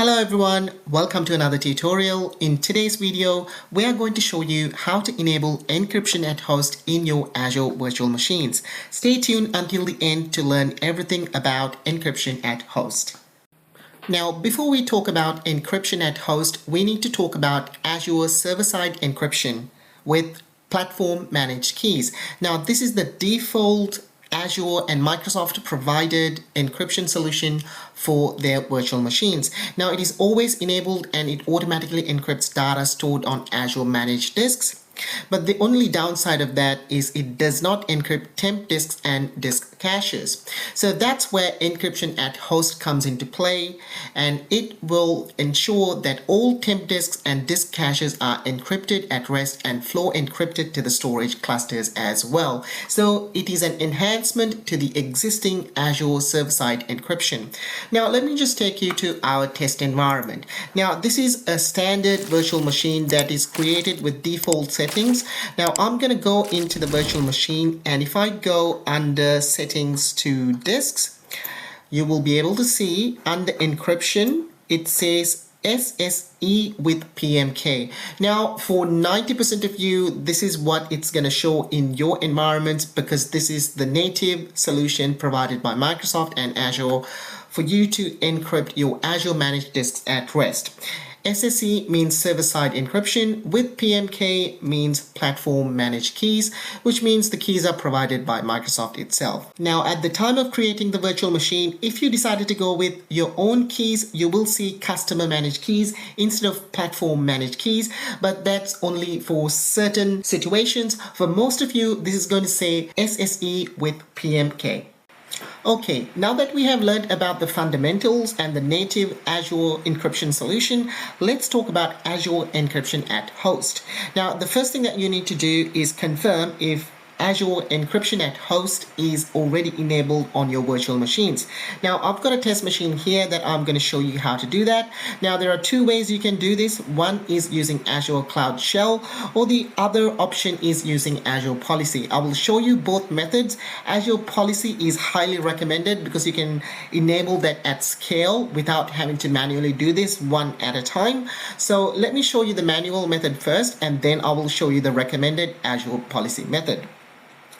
Hello everyone, welcome to another tutorial. In today's video, we are going to show you how to enable encryption at host in your Azure Virtual Machines. Stay tuned until the end to learn everything about encryption at host. Now, before we talk about encryption at host, we need to talk about Azure server-side encryption with platform managed keys. Now, this is the default Azure and Microsoft provided encryption solution for their virtual machines. Now, it is always enabled and it automatically encrypts data stored on Azure managed disks. But the only downside of that is it does not encrypt temp disks and disk caches. So that's where encryption at host comes into play, and it will ensure that all temp disks and disk caches are encrypted at rest and flow encrypted to the storage clusters as well. So it is an enhancement to the existing Azure server-side encryption. Now let me just take you to our test environment. Now this is a standard virtual machine that is created with default settings. Now I'm going to go into the virtual machine, and if I go under settings to disks, you will be able to see under encryption it says SSE with PMK. Now for 90% of you, this is what it's going to show in your environments because this is the native solution provided by Microsoft and Azure for you to encrypt your Azure managed disks at rest. SSE means server-side encryption, with PMK means platform managed keys, which means the keys are provided by Microsoft itself. Now, at the time of creating the virtual machine, if you decided to go with your own keys, you will see customer managed keys instead of platform managed keys, but that's only for certain situations. For most of you, this is going to say SSE with PMK. Okay, now that we have learned about the fundamentals and the native Azure encryption solution, let's talk about Azure encryption at host. Now, the first thing that you need to do is confirm if Azure encryption at host is already enabled on your virtual machines. Now, I've got a test machine here that I'm going to show you how to do that. Now, there are two ways you can do this. One is using Azure Cloud Shell, or the other option is using Azure Policy. I will show you both methods. Azure Policy is highly recommended because you can enable that at scale without having to manually do this one at a time. So let me show you the manual method first, and then I will show you the recommended Azure Policy method.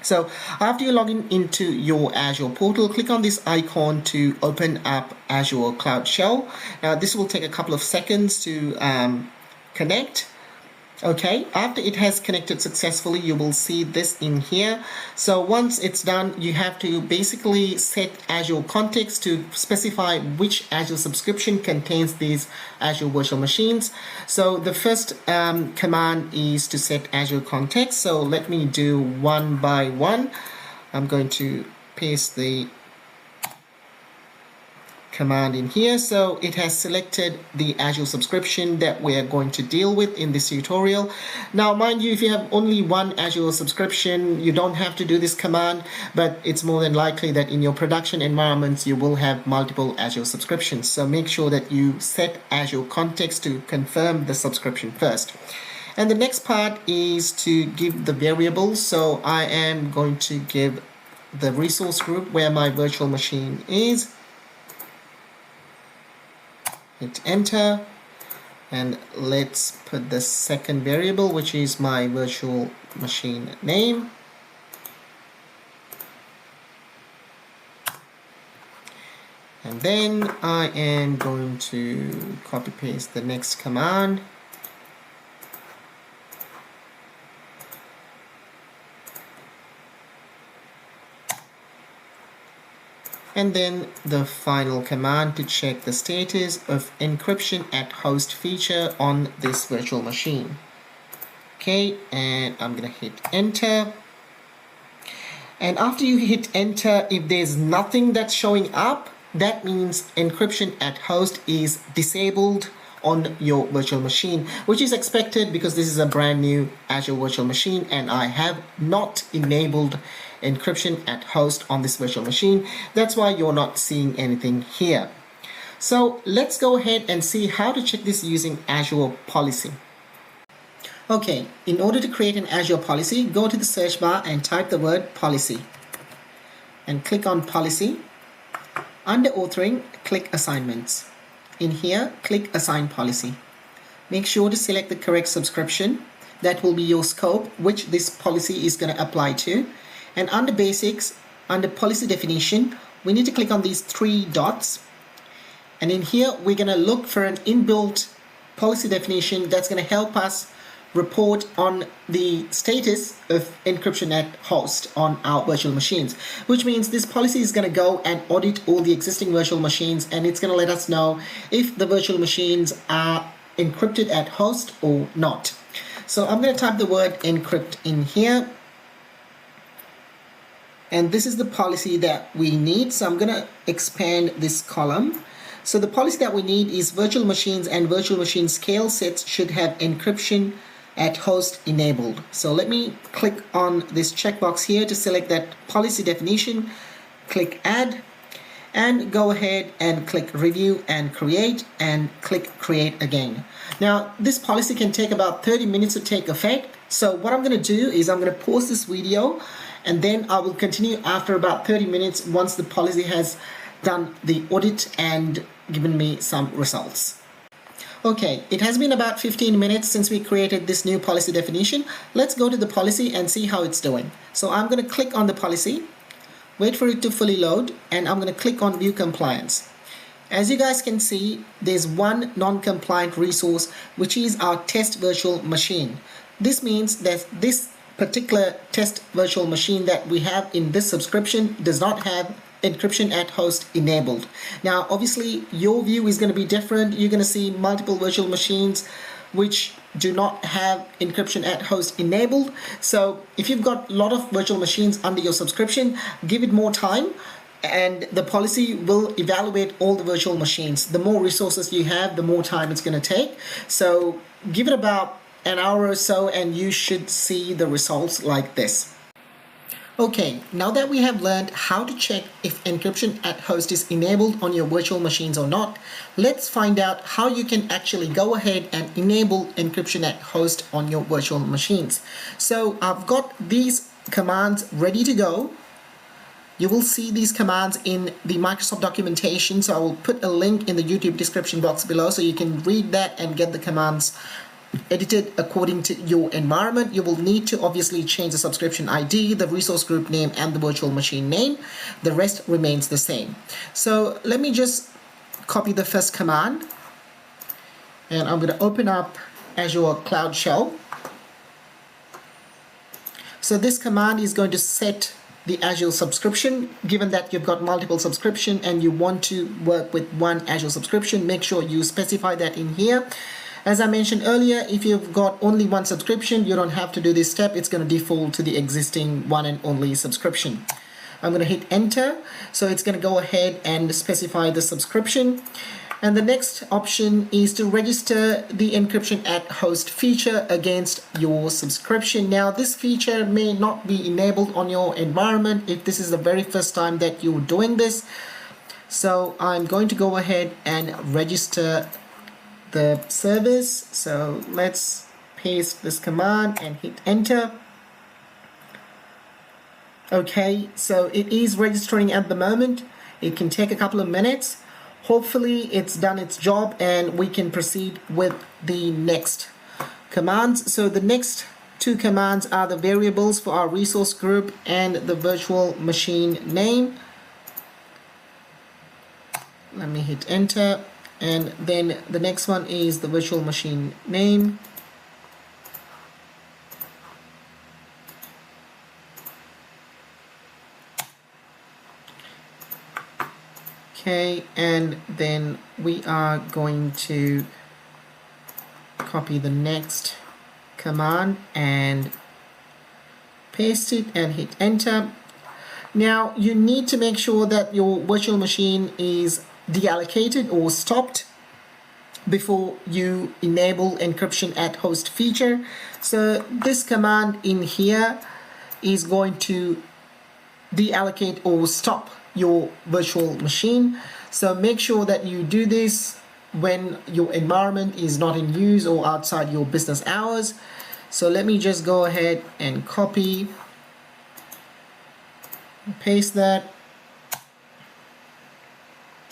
So after you log into your Azure portal, click on this icon to open up Azure Cloud Shell. Now this will take a couple of seconds to connect. Okay, after it has connected successfully, you will see this in here. So once it's done, you have to basically set Azure context to specify which Azure subscription contains these Azure virtual machines. So the first command is to set Azure context. So let me do one by one. I'm going to paste the command in here. So it has selected the Azure subscription that we are going to deal with in this tutorial. Now, mind you, if you have only one Azure subscription, you don't have to do this command, but it's more than likely that in your production environments, you will have multiple Azure subscriptions. So make sure that you set Azure context to confirm the subscription first. And the next part is to give the variables. So I am going to give the resource group where my virtual machine is. Hit enter, and let's put the second variable, which is my virtual machine name. And then I am going to copy paste the next command. And then the final command to check the status of encryption at host feature on this virtual machine. Okay, and I'm gonna hit enter. And after you hit enter, if there's nothing that's showing up, that means encryption at host is disabled on your virtual machine, which is expected because this is a brand new Azure virtual machine and I have not enabled encryption at host on this virtual machine. That's why you're not seeing anything here. So let's go ahead and see how to check this using Azure Policy. Okay, in order to create an Azure policy, go to the search bar and type the word policy and click on policy. Under authoring, click assignments. in here, click Assign Policy. Make sure to select the correct subscription. That will be your scope, which this policy is going to apply to. And under Basics, under Policy Definition, we need to click on these three dots. And in here, we're going to look for an inbuilt policy definition that's going to help us report on the status of encryption at host on our virtual machines, which means this policy is going to go and audit all the existing virtual machines, and it's going to let us know if the virtual machines are encrypted at host or not. So I'm going to type the word encrypt in here, and this is the policy that we need. So I'm going to expand this column. So the policy that we need is virtual machines and virtual machine scale sets should have encryption at host enabled. So let me click on this checkbox here to select that policy definition, click add, and go ahead and click review and click create again. Now this policy can take about 30 minutes to take effect. So what I'm going to do is I'm going to pause this video, and then I will continue after about 30 minutes once the policy has done the audit and given me some results. Okay, it has been about 15 minutes since we created this new policy definition. Let's go to the policy and see how it's doing. So I'm going to click on the policy, wait for it to fully load, and I'm going to click on view compliance. As you guys can see, there's one non-compliant resource, which is our test virtual machine. This means that this particular test virtual machine that we have in this subscription does not have encryption at host enabled. Now obviously your view is going to be different. You're going to see multiple virtual machines which do not have encryption at host enabled. So if you've got a lot of virtual machines under your subscription, give it more time and the policy will evaluate all the virtual machines. The more resources you have, the more time it's going to take. So give it about an hour or so and you should see the results like this. Okay, now that we have learned how to check if encryption at host is enabled on your virtual machines or not, let's find out how you can actually go ahead and enable encryption at host on your virtual machines. So I've got these commands ready to go. You will see these commands in the Microsoft documentation, so I will put a link in the YouTube description box below so you can read that and get the commands edited according to your environment. You will need to obviously change the subscription ID, the resource group name, and the virtual machine name. The rest remains the same. So let me just copy the first command, and I'm going to open up Azure Cloud Shell. So this command is going to set the Azure subscription. Given that you've got multiple subscription and you want to work with one Azure subscription, make sure you specify that in here. As I mentioned earlier, if you've got only one subscription, you don't have to do this step. It's going to default to the existing one and only subscription. I'm going to hit enter. So it's going to go ahead and specify the subscription. And the next option is to register the encryption at host feature against your subscription. Now this feature may not be enabled on your environment if this is the very first time that you're doing this. So I'm going to go ahead and register the service. So let's paste this command and hit enter. Okay, so it is registering at the moment. It can take a couple of minutes. Hopefully it's done its job and we can proceed with the next commands. So the next two commands are the variables for our resource group and the virtual machine name. Let me hit enter. And then the next one is the virtual machine name. Okay, and then we are going to copy the next command and paste it and hit enter. Now you need to make sure that your virtual machine is deallocated or stopped before you enable encryption at host feature. So this command in here is going to deallocate or stop your virtual machine. So make sure that you do this when your environment is not in use or outside your business hours. So let me just go ahead and copy and paste that.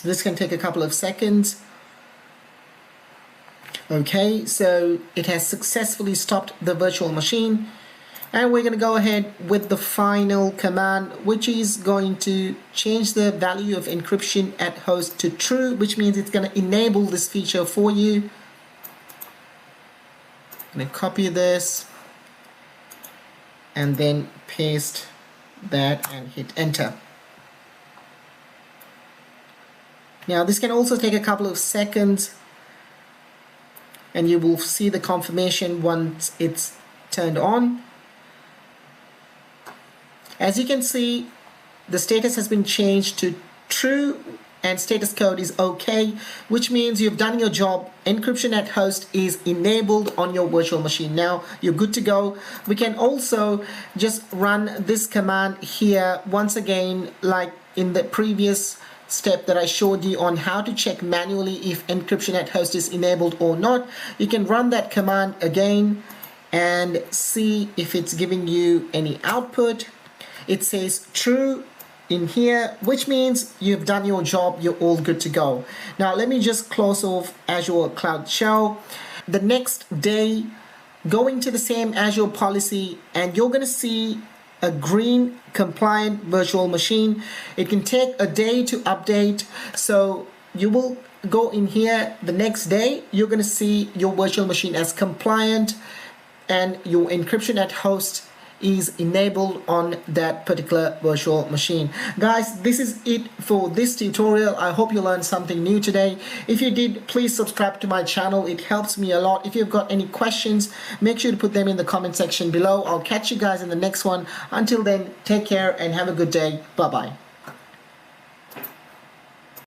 This can take a couple of seconds. Okay, so it has successfully stopped the virtual machine, and we're going to go ahead with the final command, which is going to change the value of encryption at host to true, which means it's going to enable this feature for you. I'm going to copy this and then paste that and hit enter. Now this can also take a couple of seconds, and you will see the confirmation once it's turned on. As you can see, the status has been changed to true and status code is OK, which means you've done your job. Encryption at host is enabled on your virtual machine. Now you're good to go. We can also just run this command here once again, like in the previous step that I showed you on how to check manually if encryption at host is enabled or not. You can run that command again and see if it's giving you any output. It says true in here, which means you've done your job, you're all good to go. Now let me just close off Azure Cloud Shell. The next day, go into the same Azure policy and you're going to see a green compliant virtual machine. It can take a day to update, so you will go in here the next day. You're going to see your virtual machine as compliant and your encryption at host is enabled on that particular virtual machine. Guys, this is it for this tutorial. I hope you learned something new today. If you did, please subscribe to my channel. It helps me a lot. If you've got any questions, make sure to put them in the comment section below. I'll catch you guys in the next one. Until then, take care and have a good day. Bye bye.